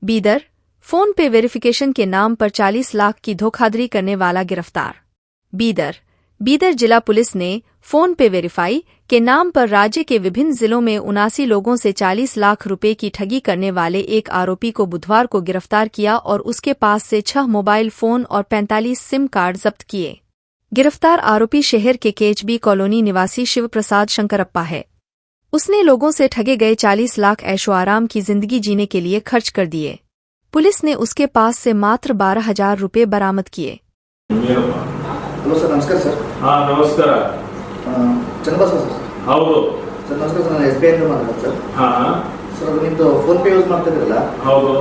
Bidar, phone पे verification के नाम पर 40 लाख की धोखाधड़ी करने वाला गिरफ्तार। बीदर जिला पुलिस ने फोन पे वेरीफाई के नाम पर राज्य के विभिन्न जिलों में 79 लोगों से 40 लाख रुपए की ठगी करने वाले एक आरोपी को बुधवार को गिरफ्तार किया और उसके पास से 6 मोबाइल फोन और 45 सिम कार्ड जब्त किए। गिरफ्तार आरोपी शहर के केएचबी कॉलोनी निवासी शिव प्रसाद शंकरप्पा है। उसने लोगों से ठगे गए 40 लाख ऐशोआराम की जिंदगी जीने के लिए खर्च कर दिए। पुलिस ने उसके पास से मात्र 12,000 रुपए बरामद किए। ಹಲೋ ಸರ್, ನಮಸ್ಕಾರ ಸರ್. ನಮಸ್ಕಾರ. ಚನ್ನಬಸವ ಸರ್. ಹೌದು ಸರ್, ನಮಸ್ಕಾರ ಸರ್. ನಾನು SBI ಇಂದ ಮಾತಾಡೋದು ಸರ್. ಸರ್, ಅದು ನಿಮ್ಮದು ಫೋನ್ ಪೇ ಯೂಸ್ ಮಾಡ್ತಾ ಇದ್ರಲ್ಲ? ಹೌದು.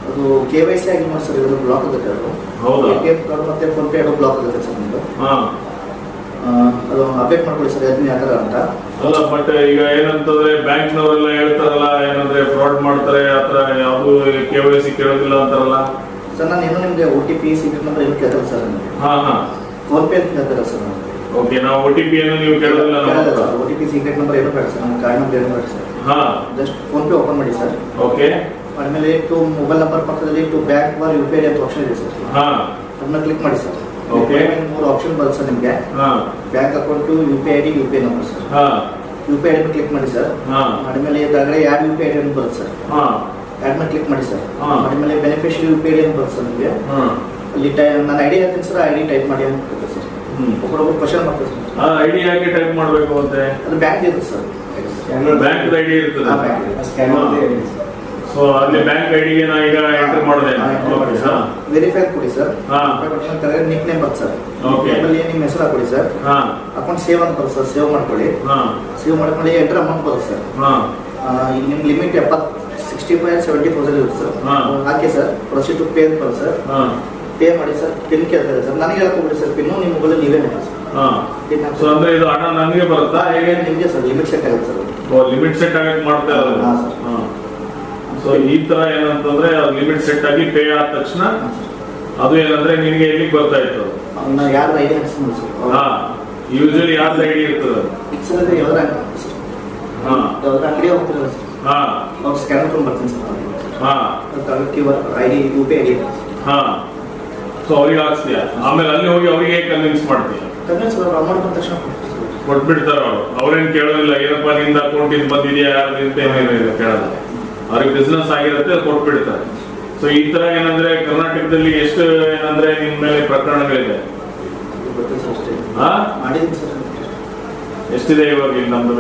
ಅದು KYC ಆಗಿ ಮಾಡಿ ಸರ್, ಇದು ಬ್ಲಾಕ್ ಆಗುತ್ತೆ. ಅದು ಹೌದಾ? ATM ಕಾರ್ಡ್ ಮತ್ತೆ ಫೋನ್ ಪೇ ಬ್ಲಾಕ್ ಆಗುತ್ತೆ ಸರ್ ನಿಮ್ಮದು. ಅದು ಅಪ್ಡೇಟ್ ಮಾಡ್ಕೊಳ್ಳಿ ಸರ್, ಅದನ್ನ ಯಾವ ಥರ ಅಂತ. ಅಲ್ಲ, ಬಟ್ ಈಗ ಏನಂತಂದ್ರೆ ಬ್ಯಾಂಕ್ನವರೆಲ್ಲ ಹೇಳ್ತಾರಲ್ಲ, ಏನಂದ್ರೆ ಫ್ರಾಡ್ ಮಾಡ್ತಾರೆ, ಆತರ ಯಾವುದು KYC ಕೇಳೋದಿಲ್ಲ ಅಂತಾರಲ್ಲ ಸರ್. ನಾನು ಇನ್ನೂ ನಿಮಗೆ OTP ಸೀಕ್ರೆಟ್ ನಂಬರ್ ಏನು ಕೇಳ್ತಾರೆ ಸರ್ ನಿಮಗೆ? ಫೋನ್ ಪೇ ಅಂತ ಹೇಳ್ತಾರೆ ಸರ್ ನಮಗೆ. ಓಕೆ, ನಾವು OTP ಅನ್ನು ನೀವು ಕೇಳೋದಿಲ್ಲ. OTP ಸೀಕ್ರೆಟ್ ನಂಬರ್ ಏನು ಬೇಡ ಸರ್, ನಮ್ಮ ಕಾರ್ಡ್ ನಂಬರ್ ಏನು ಬೇಡ sir. Just phone pay open ಮಾಡಿ ಸರ್. ಓಕೆ. ಆಮೇಲೆ ಟು ಮೊಬೈಲ್ ನಂಬರ್ ಪಕ್ಕದಲ್ಲಿ ಟು ಬ್ಯಾಂಕ್ ಬಾರ್ UPI ಅಂತ ಆಪ್ಷನ್ ಇದೆ ಸರ್. ಅದನ್ನ ಕ್ಲಿಕ್ ಮಾಡಿ ಸರ್. ಓಕೆ. 3 ಆಪ್ಷನ್ ಬರುತ್ತೆ ಸರ್ ನಿಮಗೆ. Bank account, UPI ID, UPI number sir. UPI ID click ಮಾಡಿ ಸರ್. ಆಮೇಲೆ ಇದಾಗಲೇ ಆಡ್ UPI ID ಅಂತ ಬರುತ್ತೆ ಸರ್. ಆಡ್ ಮೇಲೆ ಕ್ಲಿಕ್ ಮಾಡಿ ಸರ್. ಆಮೇಲೆ ಬೆನಿಫಿಷಿಯರಿ UPI ID ಅಂತ ಬರುತ್ತೆ ಸರ್ ನಿಮಗೆ. ಅಲ್ಲಿ ನಾನು ಐಡಿ ಹೇಳ್ತೀನಿ ಸರ್, ಐಡಿ ಟೈಪ್ ಮಾಡಿ ಅಂತ ಬರುತ್ತೆ ಸರ್. ಒಬ್ಬರೊಬ್ಬರು ಕ್ವಶನ್ ಮಾಡ್ತಾರೆ ಸರ್. ಐಡಿ ಯಾಕೆ ಟೈಪ್ ಮಾಡಬೇಕು ಅಂತೆ? ಅದು ಬ್ಯಾಂಕ್ ಇರುತ್ತೆ ಸರ್. ಬ್ಯಾಂಕ್ ಐಡಿ ಇರ್ತದೆ. ಸೊ ಅಲ್ಲಿ ಬ್ಯಾಂಕ್ ಐಡಿಗೆ ನಾ ಈಗ ಎಂಟರ್ ಮಾಡಿದೆ. ವೆರಿಫೈ ಕೊಡಿ ಸರ್. ನಿಕ್ ನೇಮ್ ಬರುತ್ತೆ ಸರ್. ಆಮೇಲೆ ನಿಮ್ಮ ಹೆಸರು ಹಾಕೊಳ್ಳಿ ಸರ್. ಅಕೌಂಟ್ ಸೇವ್ ಅಂತ ಬರುತ್ತೆ ಸರ್, ಸೇವ್ ಮಾಡ್ಕೊಳ್ಳಿ. ಸೇವ್ ಮಾಡ್ಕೊಳ್ಳಿ, ಎಂಟರ್ ಅಮೌಂಟ್ ಬರುತ್ತೆ ಸರ್. ಈಗ ನಿಮ್ಮ ಲಿಮಿಟ್ 65,70,000 ಇರುತ್ತೆ ಸರ್. ಹಾಕಿ ಸರ್. ಪ್ರೊಸೀಡ್ ಟು ಪೇ ಅಂತ ಬರುತ್ತೆ ಸರ್. ಪೇ ಮಾಡಿ ಸರ್. ಪಿನ್ ಕೇಳ್ತಾರೆ ಸರ್. ನನಗೆ ಹೇಳ್ಕೊಬಿಡಿ ಸರ್ ಪಿನ್ನು. ನಿಮ್ಮ ಮೊಬೈಲ್ ನೀವೇ ಮಾಡಿ ಸರ್. ಸೊ ಅಂದ್ರೆ ಇದು ಹಣ ನನಗೆ ಬರುತ್ತಾ ಹೇಗೆ? ನಿಮಗೆ ಸರ್ ಲಿಮಿಟ್ ಸೆಟ್ ಆಗುತ್ತೆ ಸರ್. ಲಿಮಿಟ್ ಸೆಟ್ ಆಗಕ್ಕೆ ಮಾಡ್ತಾ ಇರೋದು. ಸೊ ಈ ತರ ಏನಂತಂದ್ರೆ ಲಿಮಿಟ್ ಸೆಟ್ ಆಗಿ ಪೇ ಆದ ತಕ್ಷಣ ಅದು ಏನಂದ್ರೆ ನಿನಗೆ ಎಲ್ಲಿಗೆ ಬರ್ತಾ ಇತ್ತು? ಯಾರ್ದು ಐಡಿ ಹಾಕ್ಸ್ಕೊಂಡು ಸರ್. ಯೂಶಲಿ ಯಾರ್ದು ಐಡಿ ಇರ್ತದೆ ಸರ್? ಯಾವ್ದು ಅಂಗಡಿ ಹೋಗ್ತಿರಲ್ಲ ಸರ್, ಅವ್ರು ಸ್ಕ್ಯಾನ್ ಮಾಡ್ಕೊಂಡು ಬರ್ತೀನಿ sir. ID UPI ID. So ಅವ್ರಿಗೆ ಹಾಕ್ಸ್ತೀಯ, ಆಮೇಲೆ ಅಲ್ಲಿ ಹೋಗಿ ಅವರಿಗೆ ಕನ್ವಿನ್ಸ್ ಮಾಡ್ತೀಯ? ಕನ್ವಿನ್ಸ್ ಅಮೌಂಟ್ ಬಂದ ತಕ್ಷಣ ಕೊಟ್ಬಿಡ್ತಾರ ಅವರು. ಅವ್ರೇನ್ ಕೇಳೋದಿಲ್ಲ, ಏನಪ್ಪಾ ನಿಂದ ಅಕೌಂಟ್ ಇಂದ ಬಂದಿದೆಯಾ ಯಾರ್ದು ಅಂತ ಏನೇನಿದೆ ಕೇಳೋದು. ಅವ್ರಿಗೆ ಬಿಸ್ನೆಸ್ ಆಗಿರುತ್ತೆ, ಕೊಟ್ಬಿಡ್ತಾರೆ. ಸೊ ಈ ತರ ಏನಂದ್ರೆ ಕರ್ನಾಟಕದಲ್ಲಿ ಎಷ್ಟು ಏನಂದ್ರೆ ನಿಮ್ ಮೇಲೆ ಪ್ರಕರಣಗಳಿದೆ? ಮಾಡಿದ್ದೀನಿ ಸರ್. ಎಷ್ಟಿದೆ ಇವಾಗ ನಮ್ದು?